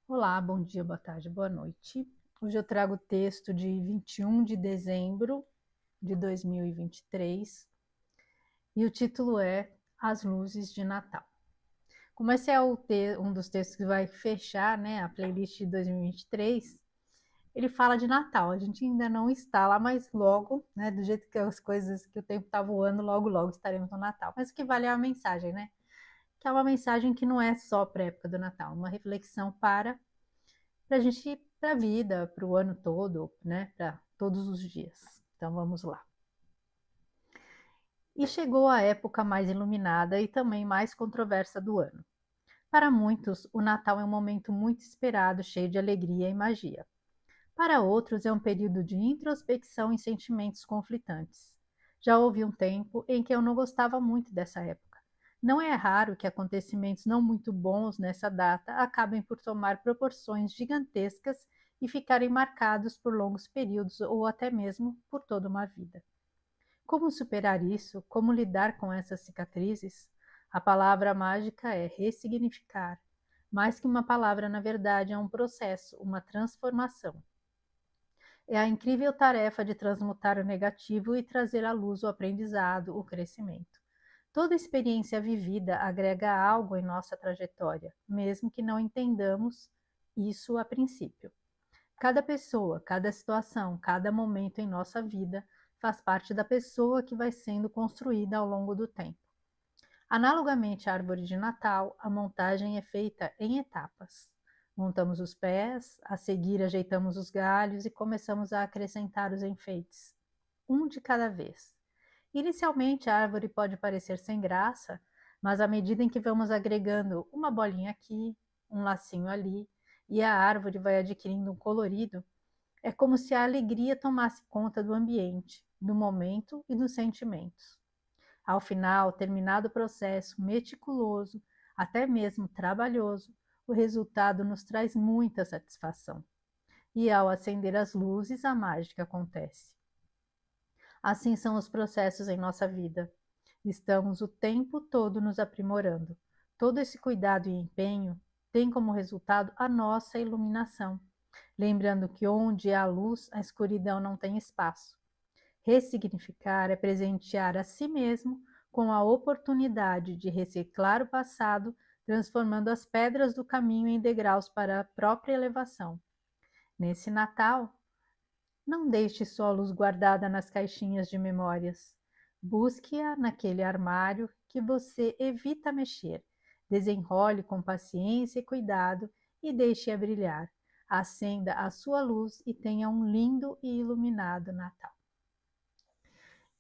Olá, bom dia, boa tarde, boa noite. Hoje eu trago o texto de 21 de dezembro de 2023 e o título é As Luzes de Natal. Como esse é um dos textos que vai fechar, né, a playlist de 2023, ele fala de Natal. A gente ainda não está lá, mas logo, né, do jeito que as coisas, que o tempo está voando, logo, logo estaremos no Natal. Mas o que vale é a mensagem, né? Que é uma mensagem que não é só para a época do Natal, uma reflexão para a gente, para a vida, para o ano todo, né? Para todos os dias. Então vamos lá. E chegou a época mais iluminada e também mais controversa do ano. Para muitos, o Natal é um momento muito esperado, cheio de alegria e magia. Para outros, é um período de introspecção e sentimentos conflitantes. Já houve um tempo em que eu não gostava muito dessa época. Não é raro que acontecimentos não muito bons nessa data acabem por tomar proporções gigantescas e ficarem marcados por longos períodos ou até mesmo por toda uma vida. Como superar isso? Como lidar com essas cicatrizes? A palavra mágica é ressignificar. Mais que uma palavra, na verdade, é um processo, uma transformação. É a incrível tarefa de transmutar o negativo e trazer à luz o aprendizado, o crescimento. Toda experiência vivida agrega algo em nossa trajetória, mesmo que não entendamos isso a princípio. Cada pessoa, cada situação, cada momento em nossa vida faz parte da pessoa que vai sendo construída ao longo do tempo. Analogamente à árvore de Natal, a montagem é feita em etapas. Montamos os pés, a seguir ajeitamos os galhos e começamos a acrescentar os enfeites, um de cada vez. Inicialmente, a árvore pode parecer sem graça, mas à medida em que vamos agregando uma bolinha aqui, um lacinho ali, e a árvore vai adquirindo um colorido, é como se a alegria tomasse conta do ambiente, do momento e dos sentimentos. Ao final, terminado o processo meticuloso, até mesmo trabalhoso, o resultado nos traz muita satisfação. E ao acender as luzes, a mágica acontece. Assim são os processos em nossa vida. Estamos o tempo todo nos aprimorando. Todo esse cuidado e empenho tem como resultado a nossa iluminação. Lembrando que onde há luz, a escuridão não tem espaço. Ressignificar é presentear a si mesmo com a oportunidade de reciclar o passado, transformando as pedras do caminho em degraus para a própria elevação. Nesse Natal, não deixe só a luz guardada nas caixinhas de memórias. Busque-a naquele armário que você evita mexer. Desenrole com paciência e cuidado e deixe-a brilhar. Acenda a sua luz e tenha um lindo e iluminado Natal.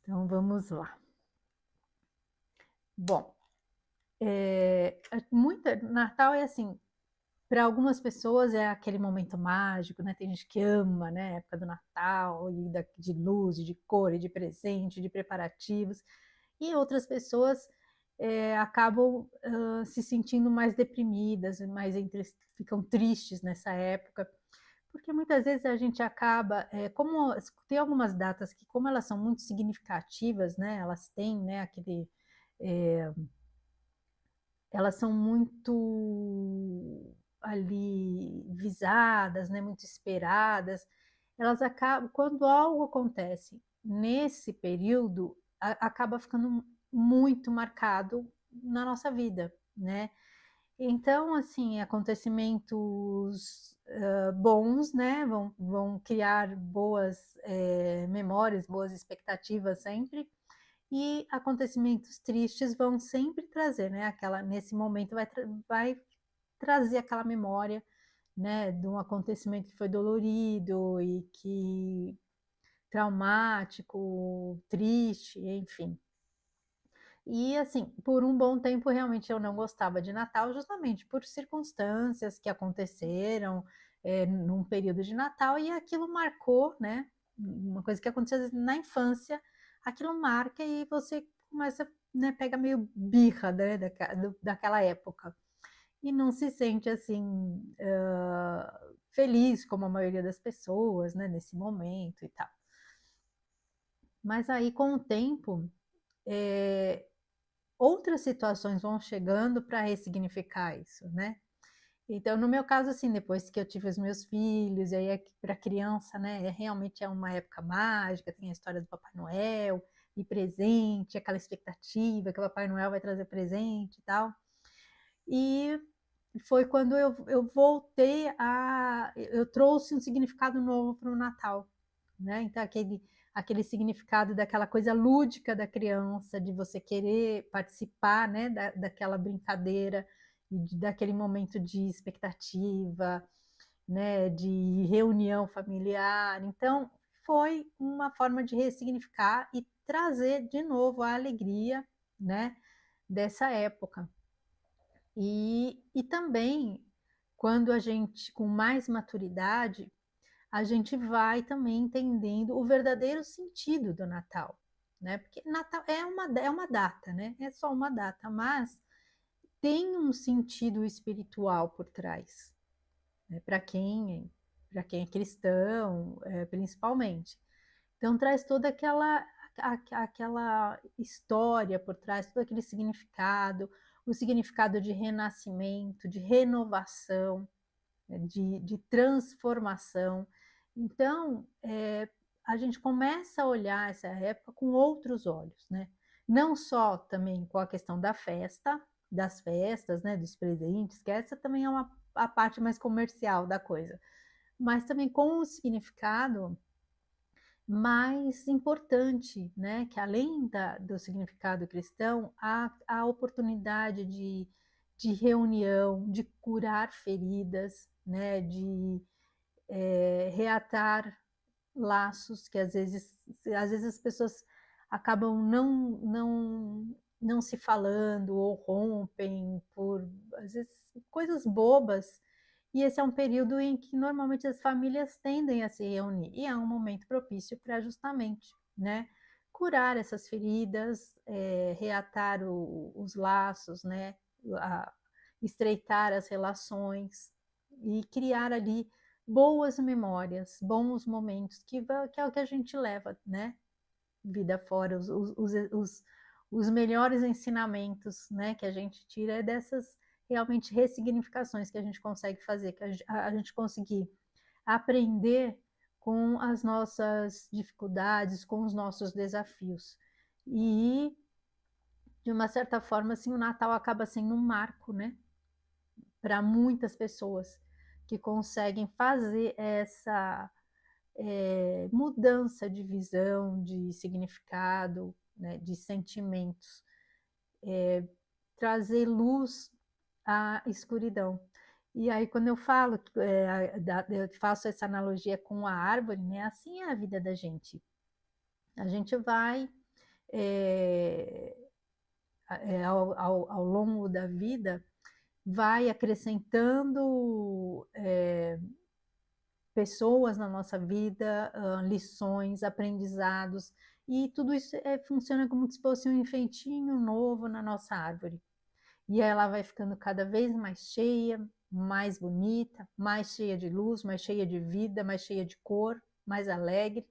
Então vamos lá. Bom, Natal é assim, para algumas pessoas é aquele momento mágico, né? Tem gente que ama, né? A época do Natal e de luz, de cor, e de presente, de preparativos. E outras pessoas acabam se sentindo mais deprimidas, ficam tristes nessa época, porque muitas vezes a gente acaba, como tem algumas datas que, como elas são muito significativas, né? Elas têm, né? É, elas são muito ali visadas, né, muito esperadas, elas acabam, quando algo acontece nesse período, acaba ficando muito marcado na nossa vida, né? Então, assim, acontecimentos bons, né, vão criar boas memórias, boas expectativas sempre, e acontecimentos tristes vão sempre trazer, né? Nesse momento vai trazer aquela memória, né, de um acontecimento que foi dolorido e que traumático, triste, enfim. E assim, por um bom tempo realmente eu não gostava de Natal, justamente por circunstâncias que aconteceram num período de Natal, e aquilo marcou, né? Uma coisa que aconteceu na infância, aquilo marca e você começa, né, pega meio birra, né, daquela época. E não se sente assim feliz como a maioria das pessoas, né, nesse momento e tal. Mas aí com o tempo, outras situações vão chegando para ressignificar isso, né? Então, no meu caso, assim, depois que eu tive os meus filhos, e aí para criança, né, realmente é uma época mágica, tem a história do Papai Noel, e presente, aquela expectativa que o Papai Noel vai trazer presente e tal. E foi quando eu voltei eu trouxe um significado novo para o Natal, né? Então, aquele significado daquela coisa lúdica da criança, de você querer participar, né, daquela brincadeira, daquele momento de expectativa, né, de reunião familiar. Então, foi uma forma de ressignificar e trazer de novo a alegria, né, dessa época. E também, quando a gente, com mais maturidade, a gente vai também entendendo o verdadeiro sentido do Natal, né? Porque Natal é uma data, né? É só uma data, mas tem um sentido espiritual por trás, né? Para quem é cristão, principalmente. Então traz toda aquela história por trás, todo aquele significado, o significado de renascimento, de renovação, né, de transformação. Então, a gente começa a olhar essa época com outros olhos, né? Não só também com a questão da festa, das festas, né, dos presentes, que essa também é a parte mais comercial da coisa, mas também com o significado mais importante, né? Que além do significado cristão, há a oportunidade de reunião, de curar feridas, né? De reatar laços que às vezes as pessoas acabam não se falando ou rompem por às vezes coisas bobas. E esse é um período em que normalmente as famílias tendem a se reunir e é um momento propício para justamente, né, curar essas feridas, reatar os laços, né, a, estreitar as relações e criar ali boas memórias, bons momentos, que é o que a gente leva, né? Vida fora, os melhores ensinamentos, né? Que a gente tira é dessas realmente ressignificações que a gente consegue fazer, que a gente conseguir aprender com as nossas dificuldades, com os nossos desafios. E, de uma certa forma, assim, o Natal acaba sendo um marco, né? Para muitas pessoas que conseguem fazer essa mudança de visão, de significado, né, de sentimentos, trazer luz à escuridão. E aí, quando eu falo, eu faço essa analogia com a árvore, né? Assim é a vida da gente. A gente vai, é, ao longo da vida, vai acrescentando pessoas na nossa vida, lições, aprendizados, e tudo isso funciona como se fosse um enfeitinho novo na nossa árvore. E aí ela vai ficando cada vez mais cheia, mais bonita, mais cheia de luz, mais cheia de vida, mais cheia de cor, mais alegre.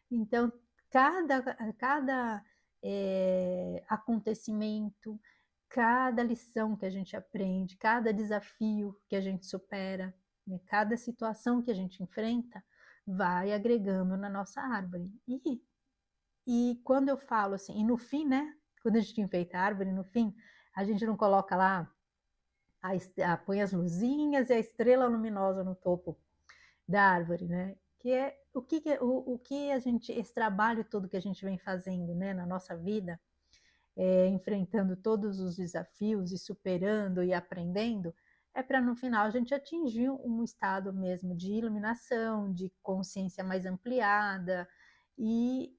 Então, cada acontecimento, cada lição que a gente aprende, cada desafio que a gente supera, né, cada situação que a gente enfrenta, vai agregando na nossa árvore. E quando eu falo assim, e no fim, né? Quando a gente enfeita a árvore, no fim, a gente não coloca lá, põe as luzinhas e a estrela luminosa no topo da árvore, né? Que é o que a gente, esse trabalho todo que a gente vem fazendo, né, na nossa vida, enfrentando todos os desafios e superando e aprendendo, é para no final a gente atingir um estado mesmo de iluminação, de consciência mais ampliada e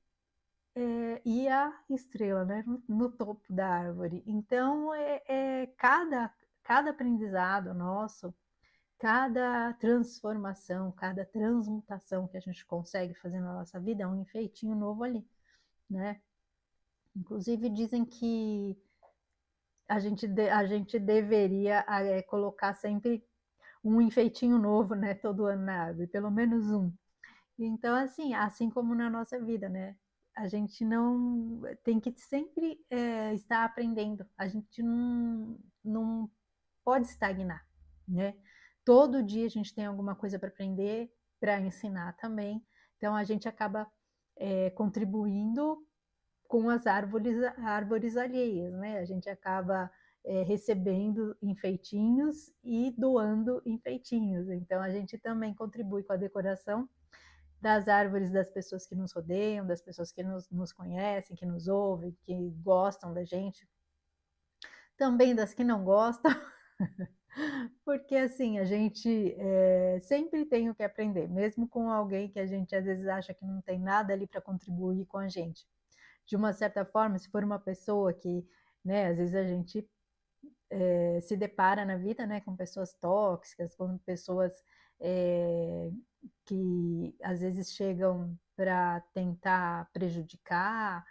e a estrela, né, no topo da árvore. Então, cada aprendizado nosso, cada transformação, cada transmutação que a gente consegue fazer na nossa vida é um enfeitinho novo ali, né? Inclusive dizem que a gente deveria colocar sempre um enfeitinho novo, né, todo ano na árvore, pelo menos um. Então, assim como na nossa vida, né? A gente não tem que sempre estar aprendendo. A gente não pode estagnar, né? todo dia a gente tem alguma coisa para aprender, para ensinar também. Então a gente acaba contribuindo com as árvores alheias, né? A gente acaba recebendo enfeitinhos e doando enfeitinhos. Então a gente também contribui com a decoração das árvores das pessoas que nos rodeiam, das pessoas que nos conhecem, que nos ouvem, que gostam da gente, também das que não gostam, porque assim, a gente sempre tem o que aprender, mesmo com alguém que a gente às vezes acha que não tem nada ali para contribuir com a gente. De uma certa forma, se for uma pessoa que, né, às vezes a gente se depara na vida, né, com pessoas tóxicas, com pessoas que às vezes chegam para tentar prejudicar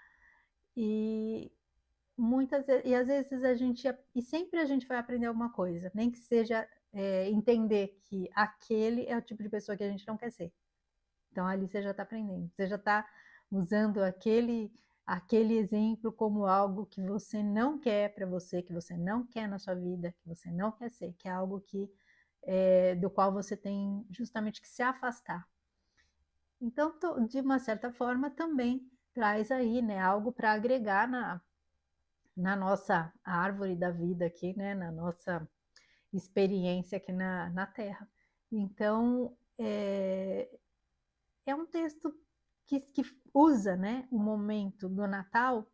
e e às vezes e sempre a gente vai aprender alguma coisa, nem que seja entender que aquele é o tipo de pessoa que a gente não quer ser. Então ali você já está aprendendo, você já está usando aquele exemplo como algo que você não quer para você, que você não quer na sua vida, que você não quer ser, que é algo do qual você tem justamente que se afastar. Então, de uma certa forma, também traz aí, né, algo para agregar na nossa árvore da vida aqui, né, na nossa experiência aqui na Terra. Então, é um texto que usa, né, o momento do Natal,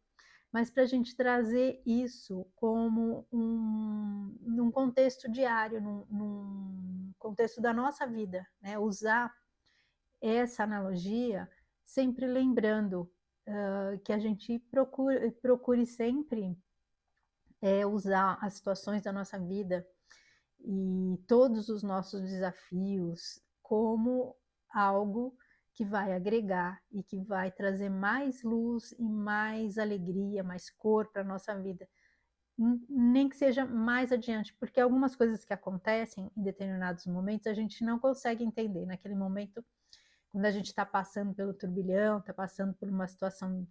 mas para a gente trazer isso como num contexto diário, num contexto da nossa vida, né? Usar essa analogia sempre lembrando que a gente procure sempre usar as situações da nossa vida e todos os nossos desafios como algo que vai agregar e que vai trazer mais luz e mais alegria, mais cor para a nossa vida. Nem que seja mais adiante, porque algumas coisas que acontecem em determinados momentos a gente não consegue entender. Naquele momento, quando a gente está passando pelo turbilhão, está passando por uma situação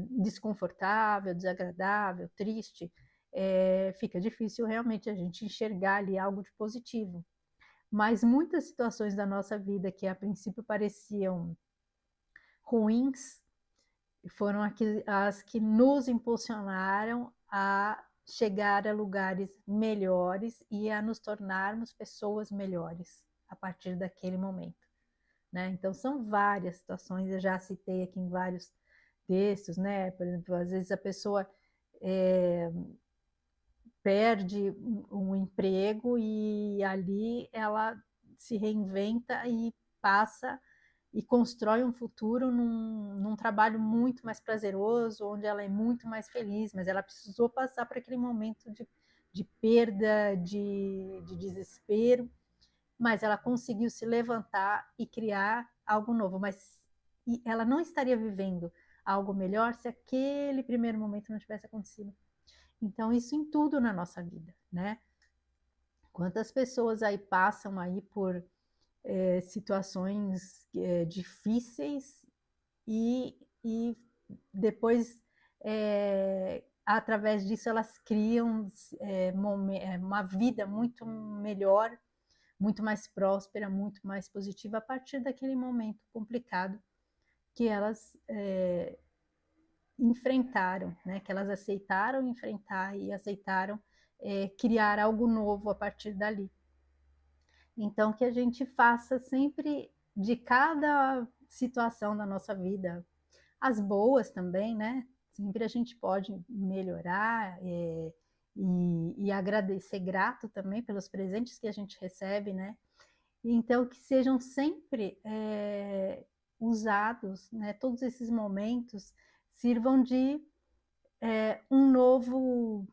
desconfortável, desagradável, triste, fica difícil realmente a gente enxergar ali algo de positivo. Mas muitas situações da nossa vida que a princípio pareciam ruins foram as que nos impulsionaram a chegar a lugares melhores e a nos tornarmos pessoas melhores a partir daquele momento, né? Então são várias situações, eu já citei aqui em vários textos, né? Por exemplo, às vezes a pessoa perde um emprego e ali ela se reinventa e passa e constrói um futuro num trabalho muito mais prazeroso, onde ela é muito mais feliz, mas ela precisou passar por aquele momento de perda, de desespero, mas ela conseguiu se levantar e criar algo novo, mas ela não estaria vivendo algo melhor se aquele primeiro momento não tivesse acontecido. Então, isso em tudo na nossa vida, né? Quantas pessoas aí passam aí por situações difíceis e depois, através disso, elas criam uma vida muito melhor, muito mais próspera, muito mais positiva a partir daquele momento complicado que elas enfrentaram, né? Que elas aceitaram enfrentar e aceitaram criar algo novo a partir dali. Então, que a gente faça sempre de cada situação da nossa vida, as boas também, né? Sempre a gente pode melhorar e agradecer, grato também pelos presentes que a gente recebe, né? Então, que sejam sempre usados, né? Todos esses momentos sirvam de um novo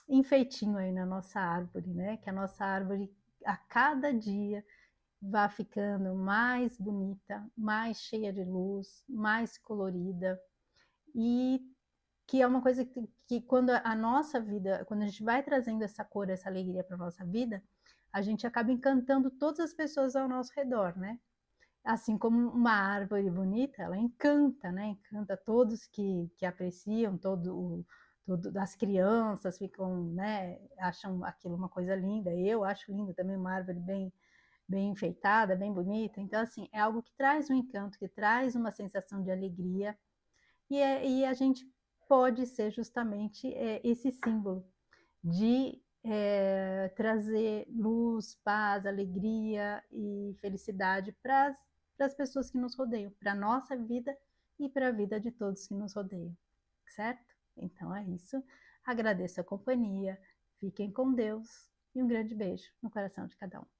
enfeitinho aí na nossa árvore, né? Que a nossa árvore, a cada dia, vá ficando mais bonita, mais cheia de luz, mais colorida, e que é uma coisa que quando a nossa vida, quando a gente vai trazendo essa cor, essa alegria para a nossa vida, a gente acaba encantando todas as pessoas ao nosso redor, né? Assim como uma árvore bonita, ela encanta, né? Encanta todos que apreciam, tudo, as crianças ficam, né, acham aquilo uma coisa linda, eu acho lindo também uma árvore bem enfeitada, bem bonita. Então, assim, é algo que traz um encanto, que traz uma sensação de alegria, e a gente pode ser justamente esse símbolo de trazer luz, paz, alegria e felicidade para as pessoas que nos rodeiam, para a nossa vida e para a vida de todos que nos rodeiam, certo? Então é isso. Agradeço a companhia, fiquem com Deus e um grande beijo no coração de cada um.